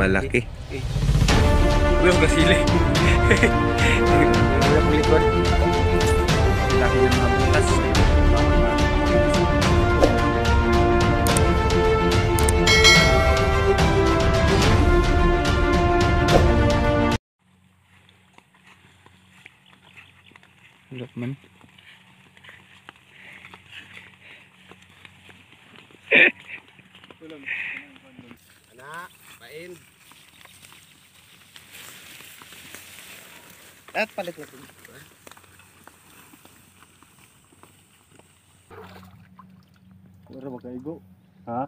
malaki. Uy, ang gasili. Ang likod. Laki ng mga butas. Look man. Anak, pain. At palit na ito. Pura magkaigo. Ha?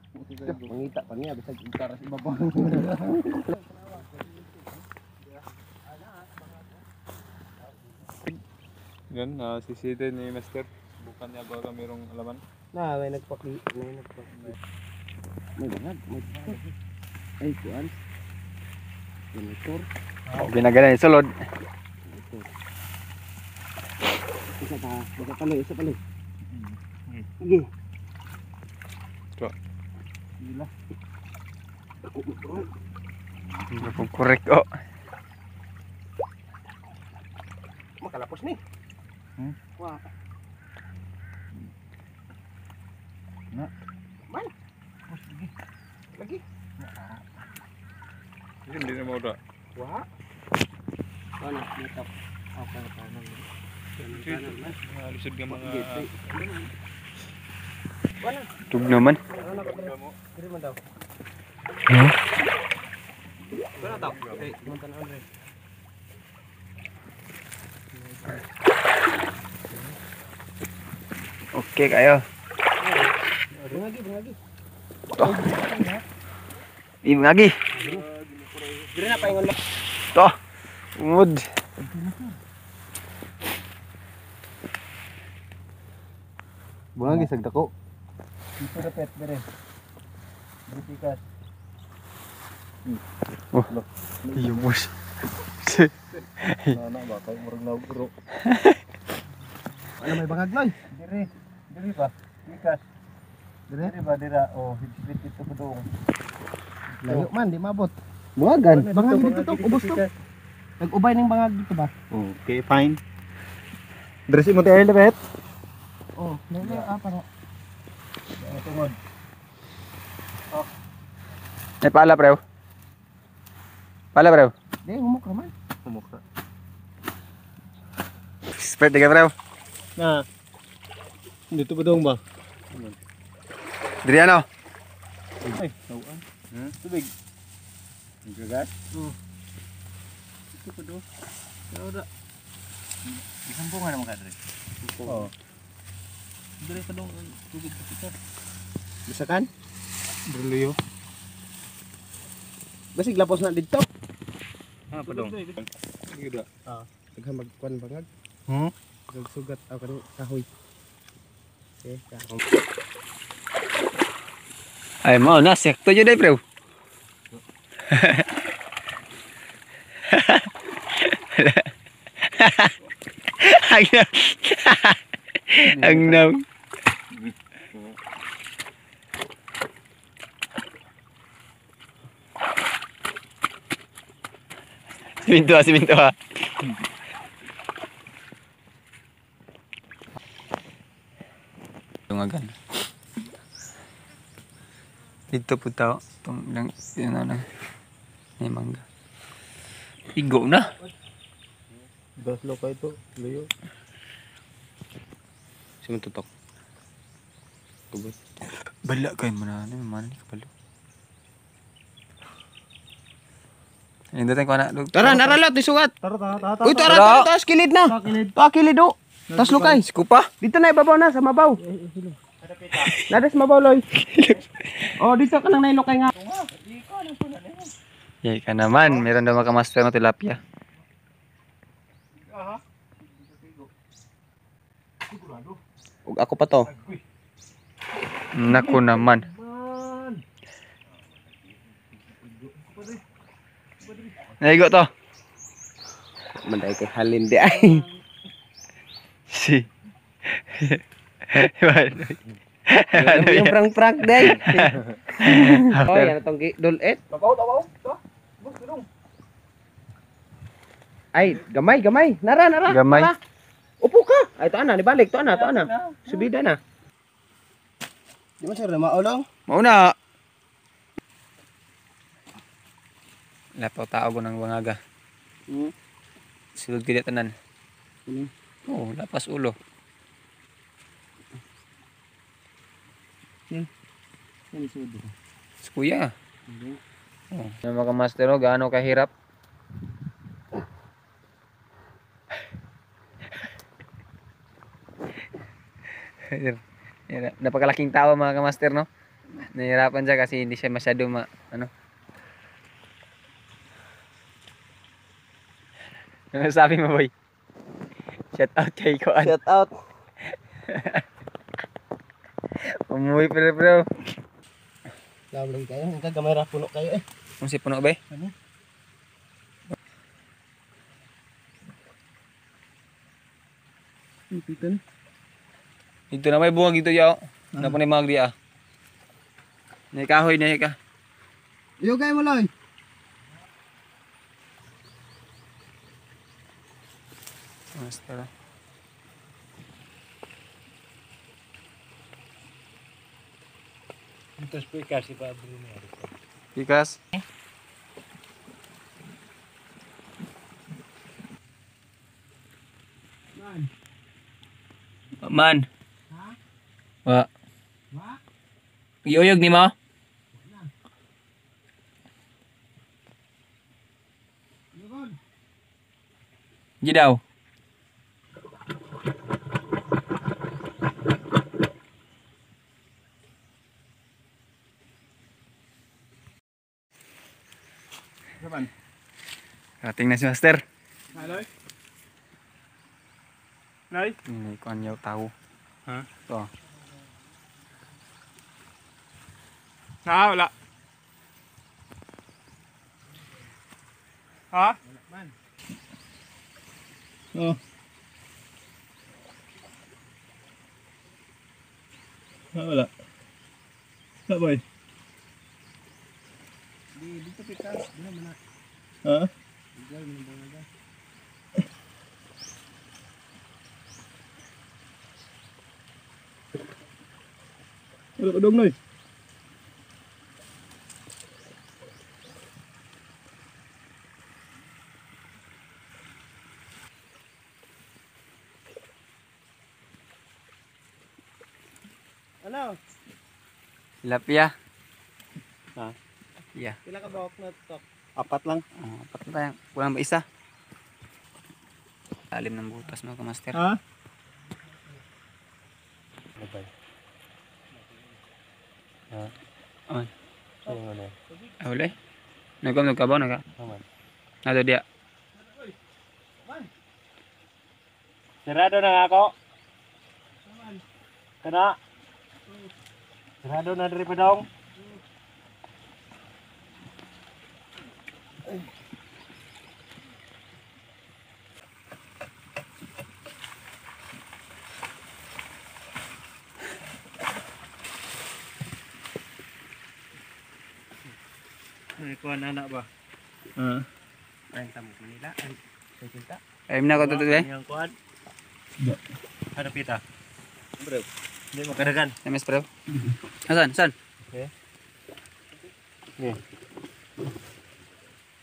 Mangita pa niya, bisag ikaras ibabaw. Yan, sisita ni Master. Bukan niya baga mayroong alaman. May nagpaki. May bangag. Ay, kuan. Motor. Binagalan yung sulod. Isa pa. Isa pala. Sige. Ito. Gila. Hindi po correct oh. Makalapos ni. Wah. Na. Man. Lagi. Hindi na mo ito. Wah. Ano, makeup. Okay, kanan. Lusod ka mga... Wala. Tug naman. Diri man daw. Huh? Wala daw. Okay, muntan Andre. Okay kayo. Bungagi. Ibangagi. Diri na paingon lang. To. Umod. Bungagi sagda ko. Dito repet dire. Butikas. Oh. Yumos. Ano ba kay murag naugro. Ano may bangag noy? Diri ba? Bikas. Diri ba dira? Oh, higpit ito ko dong. Layo man, di mabot. Bungagan. Bangag dito to, ubos to. Nag-ubay ning bangag dito ba? Okay, fine. Dress mo tayo lepet. Oh, nila para. Tungod. Pala prew. Pala prew. Di humok naman. Pumukha. Spread ka prew. Na. Dito ba dong ba? Diri ano? Ay, nawan. Tubig. Gagas? Ito pa do. Wala. Isambungan naman ka diri. Oo. Dire pa dong tubig sa pikat. Bisakan? Berliyo. Basig lapos na dito. Pa dong. Sige da. Daghang magkuan bangag. Sugat aw kani kahoy. Okay, kahoy. Ay mo na sekto jud ay prew. Ang nam. Siminto ha. Tungagan. Dito po tao. Itong lang, yun na. May mangga. Igo na. Gaslo ka ito, layo. Sino tutok? Kubot. Bala kayo mo na. Ano man ni kapalo. Hindi tayo ko na. Tara, naralot, isugat. Tara. Uy, tara, taas kilid na. Kilid do. Tas lukay. Skupa. Dito na ibabaw na sa mabaw. Nadas mabaw loy. Oh, dito ka nang nailokay nga. Yay ka naman. Meron daw makamaster na tilapia. Ug ako pa to. Naku naman. Naigo to. Manday kay halin di ay. Si. Yung prank day. Oh, yan atong dulet. Tabaw. Ay, gamay, gamay. Nara, nara. Gamay. Nara. Upo ka. Ay, to ana, nibalik, to ana, to ana. Subida na. Di man sir na maulong. Mauna. Lapaw tao ko ng bangaga. Sulod ko dito tanan. Oo, lapas ulo. Ano sud? Si kuya. Oh. Yung mga master o, gaano kahirap? Napakalaking tao mga kamaster, no? Nahihirapan siya kasi hindi siya masyado ano? Ano sabi mo, boy? Shout out kay Koan. Shout out. Umuwi pero. Lawlang kayo, ang gamay ra puno kayo eh. Kung si puno ba? Ano? Piton. Dito na may buwag dito yaw. Ano pa ni mga di ah. Kahoy na ka. Iyo kayo mo loy. Master. Ito speaker si Pablo na. Pikas. Man. Ha? Wa. Wa? Iyuyog ni mo? Lugon. Di daw. Kapan? Kating na si Master. Naloy? Nay? Ini kuan yaw tahu. Ha? To. Wala. Ha? Man. Oh. Wala. Wala boy. Dito pikas, dito mana. Ha? Digal mo bangaga. Wala ka dong noy. Ano? Tilapia. Ha? Iya. Pila ka bawak na tok? Apat lang. Oh, patay tayo. Kulang ba isa? Lalim ng butas mga kamaster. Ha? Aman. Ayun ano. Ah, wala eh. Nagkamnog ka ba? Aman. Nato dia. Sirado na nga ako. Kana. Sirado na diri pa daw. Ay kuan anak ba? Ay tamo Manila. Ay sa cinta. Ay, na ko tutuloy. Yang kuan. Ada pita. Bro. Hindi mo kadagan. MS Pro. Asan? Asan? Okay. Nih.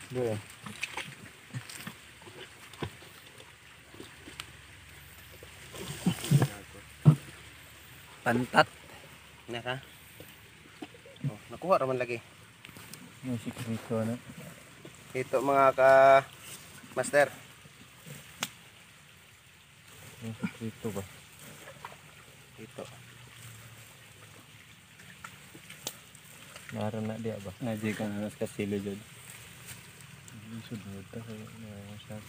Dua. Pantat. Nara. Oh, nakuha raman lagi. Music dito na. Ito mga ka master. Music dito ba? Ito. Naran na dia ba? Naji kan harus kasih lo jod. Sudah dah na sa.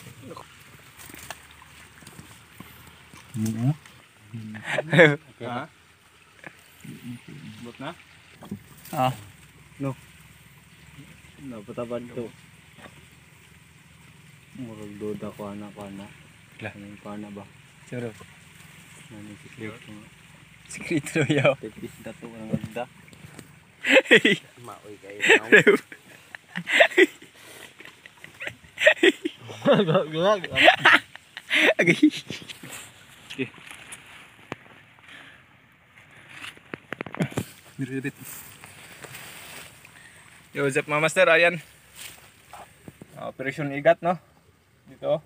Ha? Bot na? Ah. Napataban to. Murag duda ko ana. Anong ko ana ba? Suro. Nani sikreto nga. Sikreto yaw. Tepis dato ang ganda. Maoy kayo. Agay. Okay. Dirit. Yo, what's up mga master? Ayan. Operation Igat, no? Dito.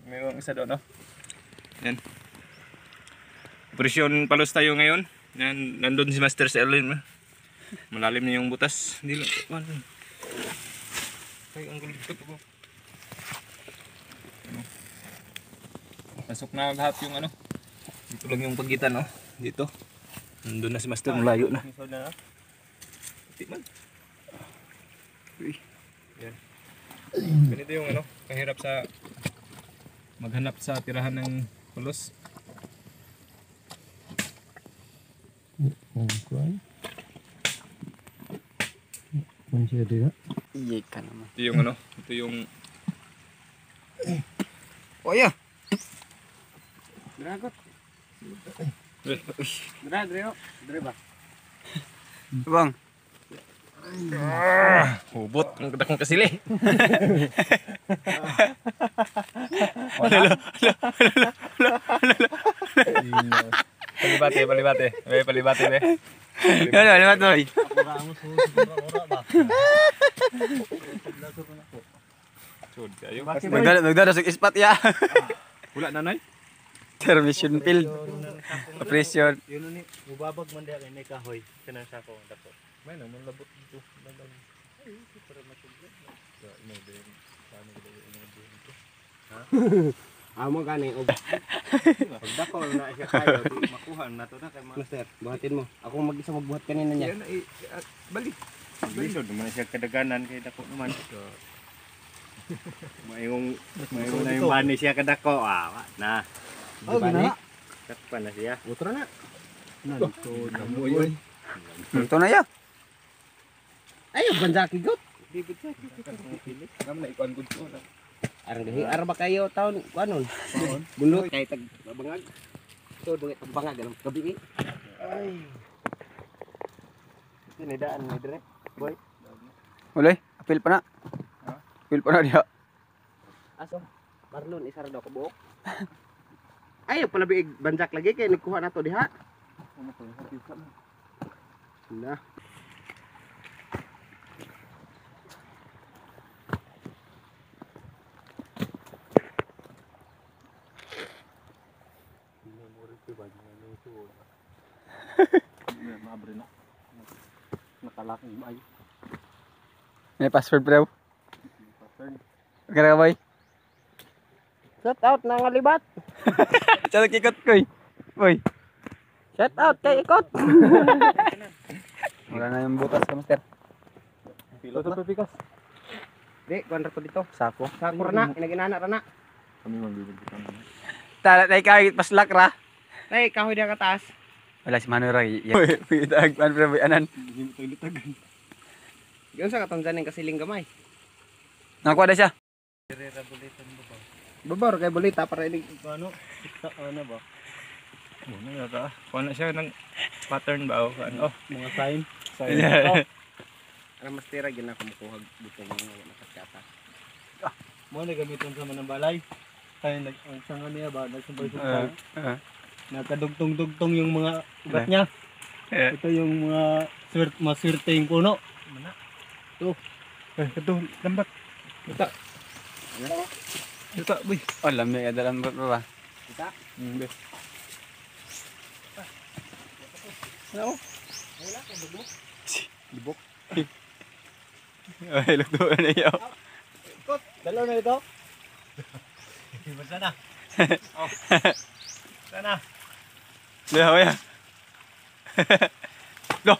Mayroong isa doon, no? Yan. Operation Palos tayo ngayon. Yan, nandun si Master sa Erlin. Malalim na yung butas. Hindi lang. Ay, ang gulit ko. Pasok na lahat yung ano. Dito lang yung pagitan, no? Dito. Nandun na si Master, malayo na. Hindi man. Uy. Yan. Ganito yung ano, kahirap sa maghanap sa tirahan ng pulos. Iya ka naman. Ito yung ano, ito yung oh yeah. Dragot. Dre ba? Bang. Hubot ang kadakong kasili. Palibate. Palibate be. Ano, libat boy. Sud kayo. Magdala sa ispat ya. Wala na nay. Termission field. Operation. Yun ni, mubabag man diya kay may kahoy. Kanang sako dako. May naman labot dito. Ay, para masugod. Sa imo din. Paano ko imo dito? Ha? Amo gani og Pag dako na siya kayo, makuha na to na kay master, buhatin mo. Ako mag-isa magbuhat kanina niya. Yan ay balik. Balisod naman siya kadaganan kay dako naman. Mayong na yung bani siya kadako. Na. Oh, gina. Takpan na siya. Utra na. Nalito na mo yun. Ito na ya. Ay, banjaki got. Bibig sa kilit. Nam na ikuan gud ko na. Arang dihi arba kayo taon kuanon. Bunot kay tag bangag. So dungit tag bangag anong gabi. Ay. Tinidaan ni dire, boy. Ulay, apil pa na. Apil pa na diha. Aso, Marlon isar daw ka buok. Ay, pala biig banjak lagi kay nagkuha na to diha. Ano to? Happy ka na. Na. Mabre na. Nakalaking bay. May password bro. Kaya boy. Shout out na nga libat. Chala kikot ko eh. Boy. Shout out kay ikot. Wala na yung butas ka master. Pilot na pikas. Di, kuan ra ko dito. Sako. Sako ra na, inaginana ra na. Kami magbibig kita na. Tala tay kahit paslak ra. Ay, kahoy dia ka taas. Wala si Mano ra. Pitag pan bro anan. Hindi mo tayo litagan. Yun sa katong janing kasiling gamay. Nakuha na siya. Herrera bulitan mo ba? Babar kay bolita para ini Ano? Ano ba? Ano na ka? Kuha na siya ng pattern ba? Ano? Mga sign? Sign. ang mas tira gina kumukuha dito ng nakaskata. Mo na gamiton sa manang balay. Ay ang sanga niya ba nagsubay-subay. Nakadugtong-dugtong yung mga ugat niya. Ito yung mga maswerteng puno. Mana? Ito. Ito, lambat. Ito. Ito, boy. Oh, lamig ada lambat ba? Kita. Bes. Ano? Wala ka dubok. Dibok. Ay, luto na niya. Ikot, dalaw na ito. Sana. Oh. Sana. Lihat ya. Loh.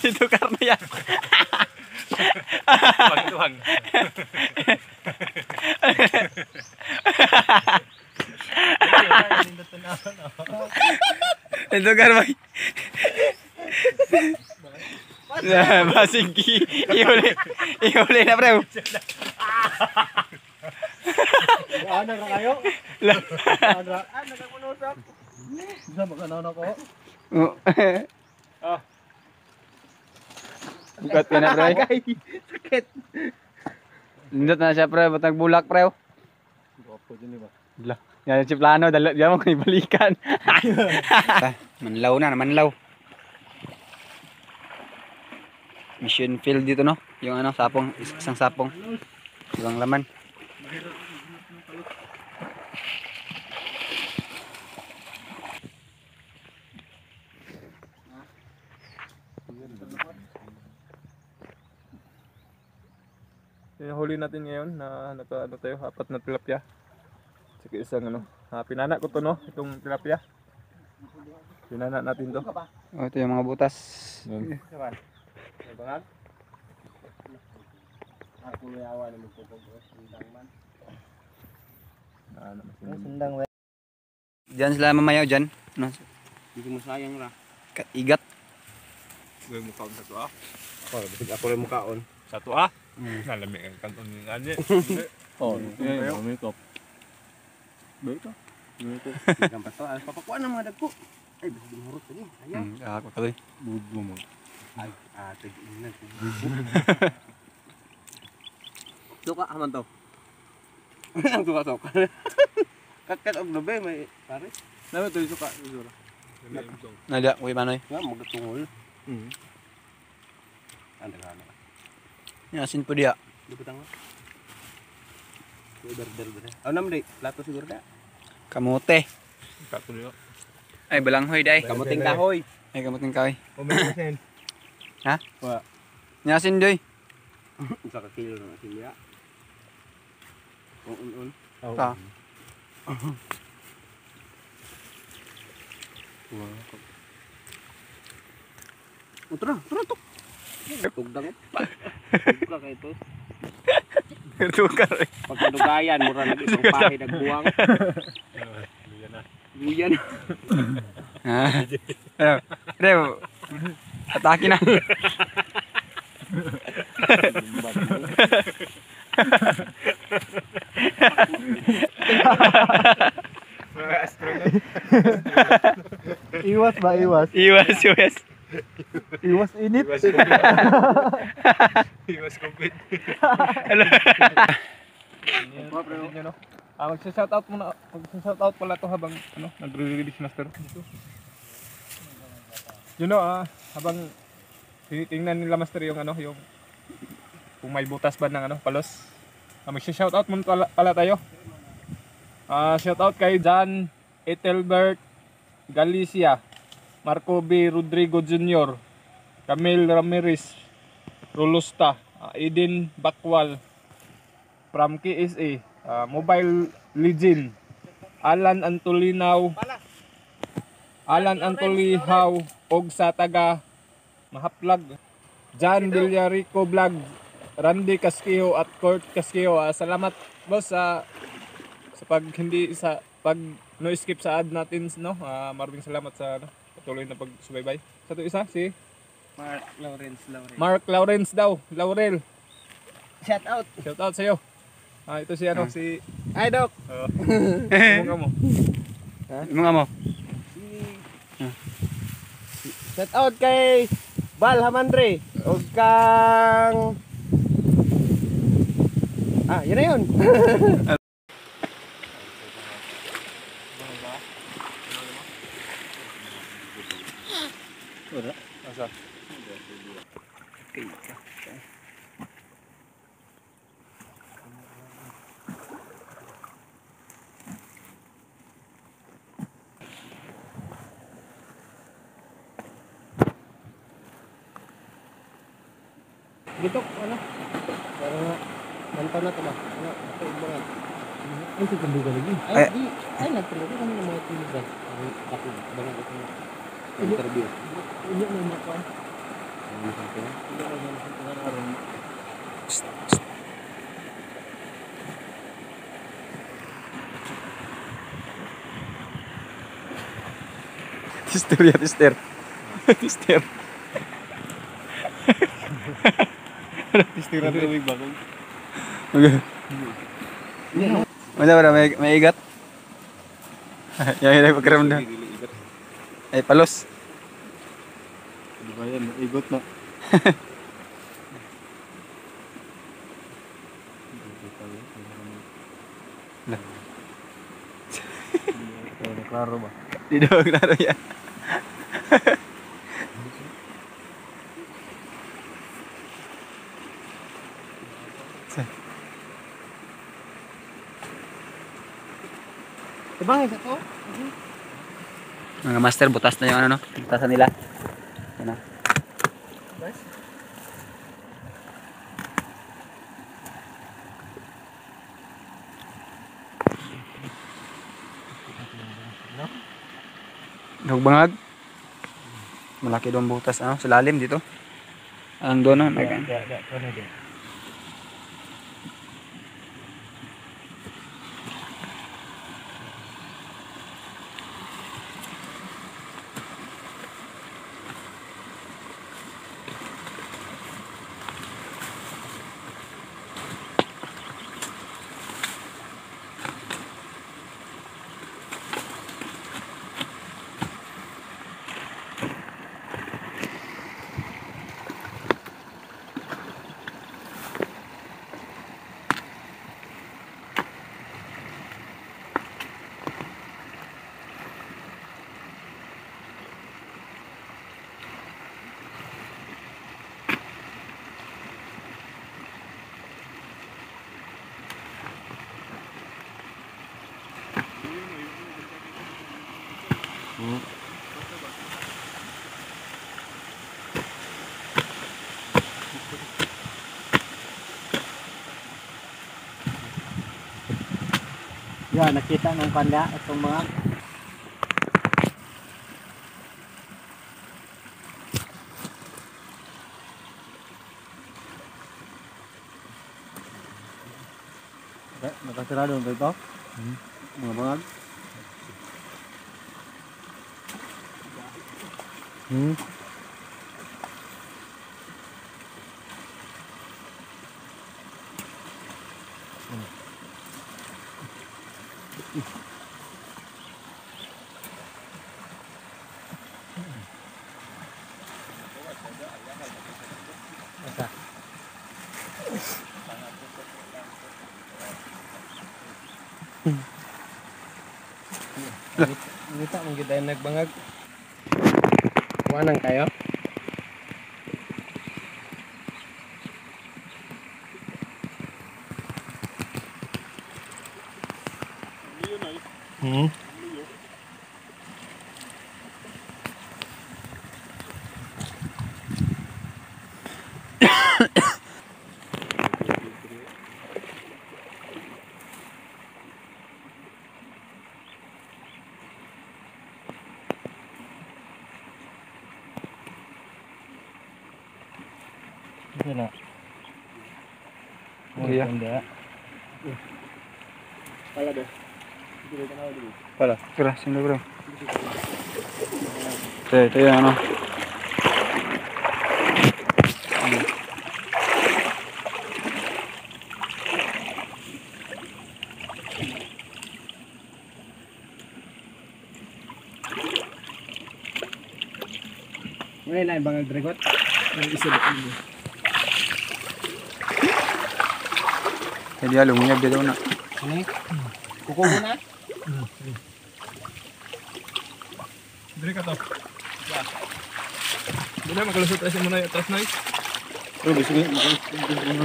Itu karena ya. Tuhan. Itu karena. Nah, masingki. Ihuli na bro. Ano ra kayo? Ano ra? Nagakunusap. Isa magkanaw ko. Ah. Bukat ka na bro. Sakit. Nindot na siya pre, batang bulak pre. Guwapo din ba? Lah, yan si plano dala diyan mo kay balikan. Manlaw na, manlaw. Mission field dito no, yung ano, sapong, isang sapong. Ibang laman. Yung huli natin ngayon na ano tayo, 4 na tilapia. Saka isang ano, pinana ko to no, itong tilapia. Pinana natin to. Oh, ito yung mga butas. Yan. Bangag. Ako may awa na magpupugos sundang man. Ano, Sundang we. Diyan sila mamayaw dyan. No? Hindi mo sayang ra. Igat. gawin mo kaon sa to ah. Ako rin mukaon. Sa to ah. Nalami ang kanton ni Anye. Oh, makeup. Makeup. Makeup pa to. Papakuan na mga dagko. Ay, basta dumurot lagi. Ayaw. Ako tuloy. Budbo mo. Ay, tig-inan. Suka haman to. Ang suka. Kat og labi may pare. Naman to suka. Nada, kuy manoy. Nga magatungol. Anda kana. Yasin po dia. Di petang. Ber. Oh, nam deh. Plato siguro da. Kamote. Katuloy. Ay, balanghoy day. Kamuting kahoy. Ay, kamuting kahoy. Umiyasin. Ha? Wa. Yasin doy. Sa kakilo na silya. Un. Ta. Utra to. Tugdang pa. Buka kay to. Tukar. Pagkadugayan mura lagi pang pahay nagbuwang. Buyan. Ha. Ano? Atake na. Iwas ba, iwas? Iwas. Iwas init. Iwas complete. Bro. Magsa-shoutout muna. Magsa-shoutout pala to habang ano, nagre-release master dito. Habang tinitingnan nila master yung ano, yung kung may butas ba ng ano, palos. Magsa-shoutout muna pala tayo. Shoutout kay John Etelbert Galicia, Marco B. Rodrigo Jr., Camille Ramirez Rolusta, Eden Bakwal from KSA, Mobile Legend, Alan Antolinaw, og sa taga Mahaplag, John Villarico Vlog, Randy Casquejo at Kurt Casquejo. Salamat boss sa pag no skip sa ad natin, no. Maraming salamat sa patuloy na pagsubaybay. Sa to isa si Mark Lawrence Laurel. Shout out. Shout out sa iyo. Ito si ano, si Ay dok. mo. Mga mo. Shout out kay Bal Hamandre og kang yun na yun. Asa? Dito ano? Para kanto na to ba? Ano? Ito ibangan. Ay si kanduga lagi. Ay nagtuloy kami ng mga tinigas. Ako bangan ito. Interview. Ini mo na ko. Ano sa ko? Hindi na sa aron. Tister. Istirahat tubig bagong. Wala may igat. Yang pagkaramdam. Ay palos. Di ba yan? Igot na. Klaro ba? Di daw klaro yan. Ibang isa to? Mga master, butas na yung ano, no? Butasan nila. Yan na. Bangag. Malaki doon butas, ano, sa lalim dito. Ang doon, no? Yan, nakita ng kanya itong mga nakasirado nito ito? Mga bangag? Ngita mong kita yung nagbangag. Kuwanan kayo? Ito na. Iya. Pala do. Pala, kira, sino bro? Ito yung ano. May lain bangag dragot? Ang isa dito. Jadi alungnya dia na. Ini. Kuko na. Dili ka to. Dili makalusot kasi muna yung atas na Pero sige,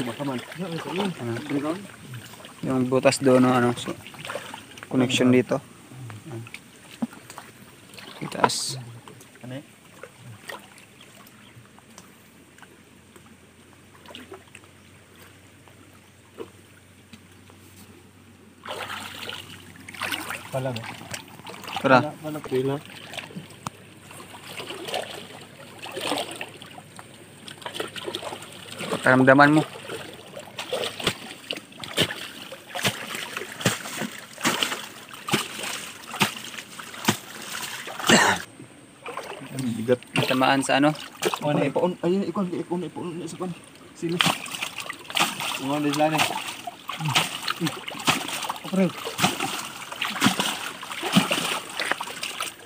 makaman. Yung butas doon, no, ano, so, connection dito. Itaas. Ano eh? Pala ba? Tara. Pala pila. Pakiramdaman mo. bigat. Tamaan sa ano? Ano ipaon? Ayun ikon sa kon. Sili. Mga dislane. Pre.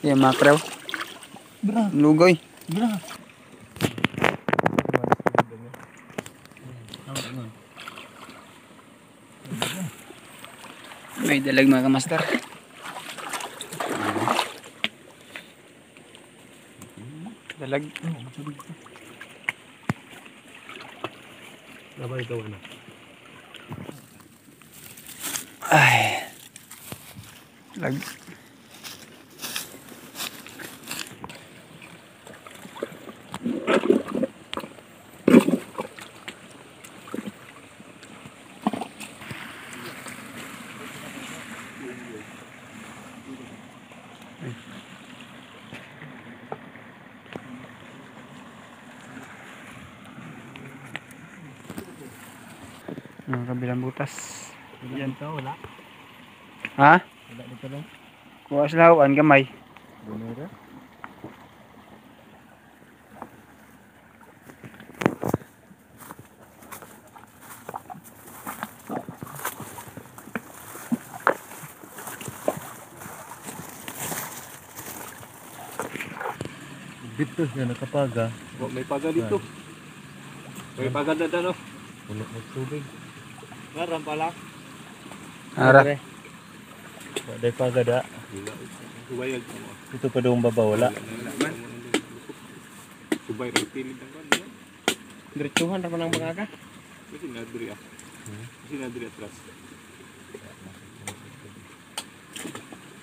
Yung macro. Bra. Lugoy. Bra. May dalag mga kamaster. Dalag. Labay daw na. Ay. Dalag. Yung kabilang butas. Yan ka, wala. Ha? Wala dito lang. Kuha sa lawan gamay. Bunera. Dito siya nakapaga. Oh, may paga dito. May paga na no. Puno ng tubig. Ngaram pala. Ara. Waday paga da. Subayag. Ito pa doon baba wala. Subay rin tilid ng kanya. Diretsuhan ra man ang mga ka. Kasi nadiri ah. Kasi nadiri atras.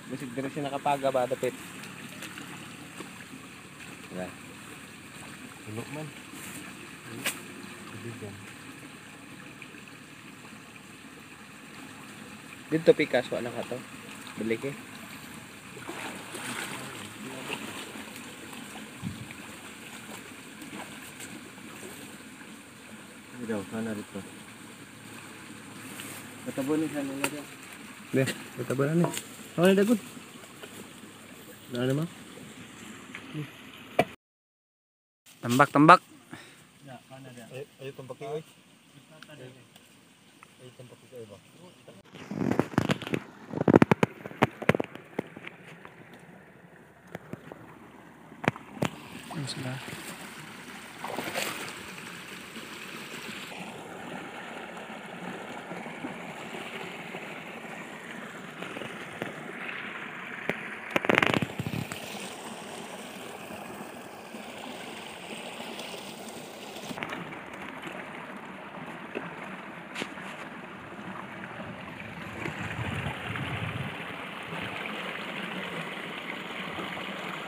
Bisig dire siya nakapaga ba dapit. Puno man. Tubig yan. Dito pikas wala ka to. Balik eh. Hindi daw, sana rito. Katabo ni sana nga daw. Be, katabo na ni. Oh, dagot. Na naman. Tambak, tambak. Ayo tempat oy. Ayo tempat oy ba. Ayun sila.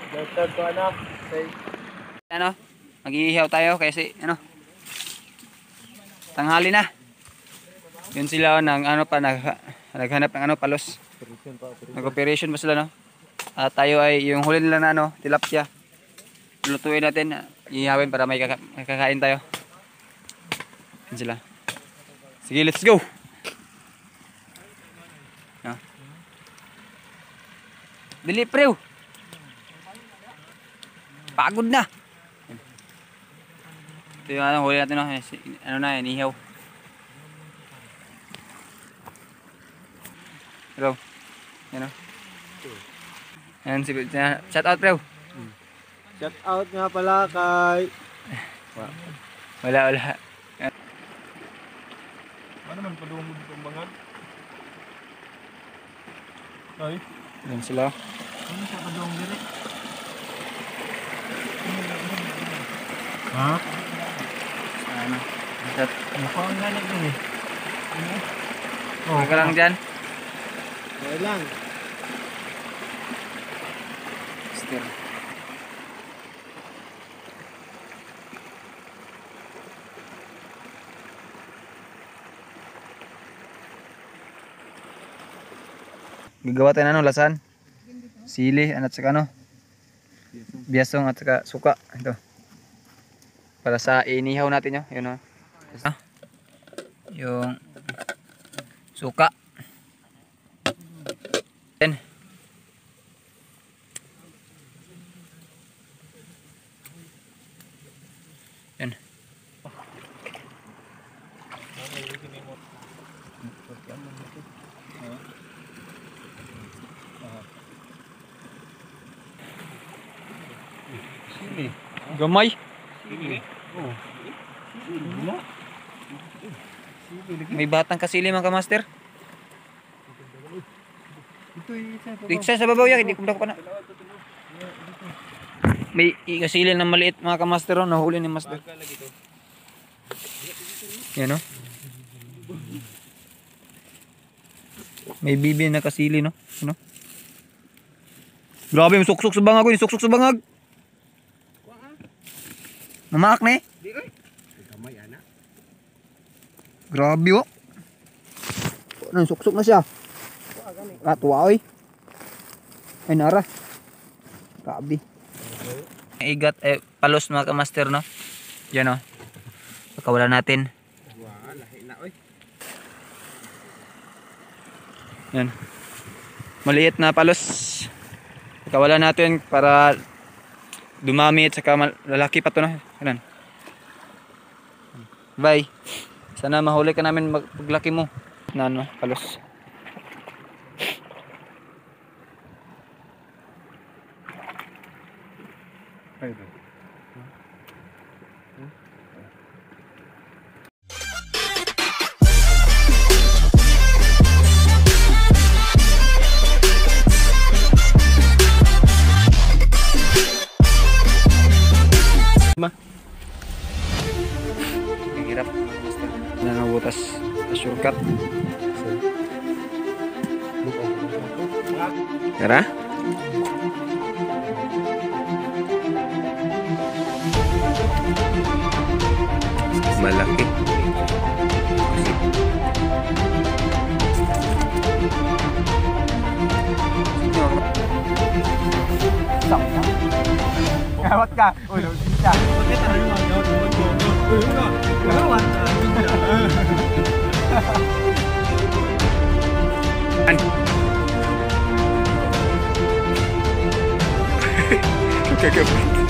Dagdag ko anak. Say Ano? Mag-iihaw tayo kasi ano? Tanghali na. Yun sila ng ano pa naghanap ng ano palos. Nag-operation pa sila no. At tayo ay yung huli nila na ano, tilapia. Lutuin natin, ihawin para may kakain tayo. Yun sila. Sige, let's go. No. Dili prew. Pagod na. Ito yung ano, huli natin no. Ano na, inihaw. Hello. Yan o. Yan si shout out bro. shout out nga pala kay Wala. Ano man padung mo dito bangan? Ay, Yan sila. ano sa kadong dire? Ha? Ano? Shout. Mukhang ganit din eh. Oh, ka lang dyan. Okay lang. Still. Gagawa tayo ng ano, lasan. Sili, at saka ano. Biasong at saka suka. Ito. Para sa inihaw natin yun. Yun o. Yung suka. Yan. Yan. Gamay. May batang kasili mga kamaster. Tiksa sa babaw yan, hindi ko pa na. May ikasilin na maliit mga kamaster, oh, nahuli ni master. Yan o. May bibi na kasili, no? Ano? Grabe, may suksok sa bangag ko, suksok sa bangag. Mamaak na eh. Grabe oh. Ano, suksok na siya. Tuwa oy. Ay nara. Grabe. Igat palos mga kamaster, no? Yan oh. Pagkawala natin. Yan. Maliit na palos. Pagkawala natin para dumami at saka lalaki pa to, no? Yan. Bye. Sana mahuli ka namin paglaki mo. Na ano, palos. Hirap nangabutas sa shortcut. Tara. Malaki. Gawat ka. Uy, bisa. Kagak.